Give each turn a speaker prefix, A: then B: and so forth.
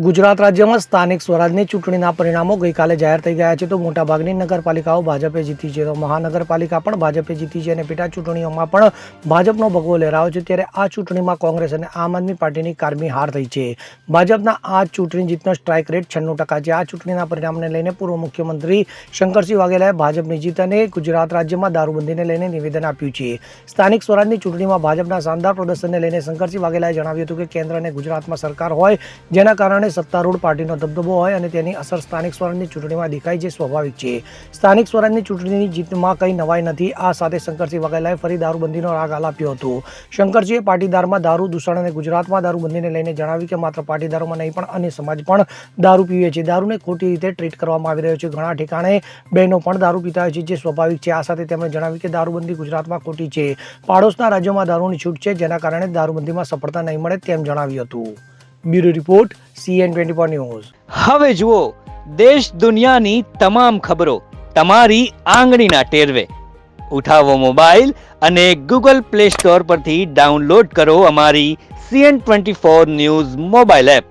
A: ગુજરાત રાજ્યમાં સ્થાનિક સ્વરાજની ચૂંટણીના પરિણામો ગઈકાલે જાહેર થઈ ગયા છે. તો મોટાભાગની નગરપાલિકાઓ ભાજપે જીતી છે, તો મહાનગરપાલિકા પણ ભાજપે જીતી છે અને પેટા ચૂંટણીઓમાં પણ ભાજપનો ભગવો લહેરાયો છે. ત્યારે આ ચૂંટણીમાં કોંગ્રેસ અને આમ આદમી પાર્ટીની કારમી હાર થઈ છે. ભાજપના આ ચૂંટણી જીતનો સ્ટ્રાઇક રેટ 96% છે. આ ચૂંટણીના પરિણામને લઈને પૂર્વ મુખ્યમંત્રી શંકરસિંહ વાઘેલાએ ભાજપની જીત અને ગુજરાત રાજ્યમાં દારૂબંધીને લઈને નિવેદન આપ્યું છે. સ્થાનિક સ્વરાજની ચૂંટણીમાં ભાજપના શાનદાર પ્રદર્શનને લઈને શંકરસિંહ વાઘેલાએ જણાવ્યું હતું કે કેન્દ્ર અને ગુજરાતમાં સરકાર હોય જેના કારણે સત્તારૂઢ પાર્ટીનો દબદબો હોય અને તેની અસર સ્થાનિક સ્વરાજની ચૂંટણીમાં દેખાય જે સ્વાભાવિક છે. સ્થાનિક સ્વરાજની ચૂંટણીની જીતમાં કંઈ નવાઈ નથી. આ સાથે શંકરસિંહ વાઘેલાએ ફરી દારૂબંધીનો રાગ આલાપ્યો હતો. શંકરસિંહે પાટીદારમાં દારૂ દૂષણ અને ગુજરાતમાં દારૂબંધીને લઈને જણાવ્યું કે માત્ર પાટીદારોમાં નહીં પણ અન્ય સમાજ પણ દારૂ પીવે છે. દારૂને ખોટી રીતે ટ્રીટ કરવામાં આવી રહ્યો છે. ઘણા ઠેકાણે બહેનો પણ દારૂ પીતા હોય છે જે સ્વાભાવિક છે. આ સાથે તેમણે જણાવ્યું કે દારૂબંધી ગુજરાતમાં ખોટી છે. પાડોશના રાજ્યોમાં દારૂની છૂટ છે જેના કારણે દારૂબંધીમાં સફળતા નહીં મળે તેમ જણાવ્યું હતું. Bureau report CN24 news.
B: હવે જુઓ દેશ દુનિયાની તમામ ખબરો તમારી આંગળીના ટેરવે. ઉઠાવો મોબાઈલ અને Google Play Store પરથી ડાઉનલોડ કરો અમારી CN24 ન્યૂઝ મોબાઈલ એપ.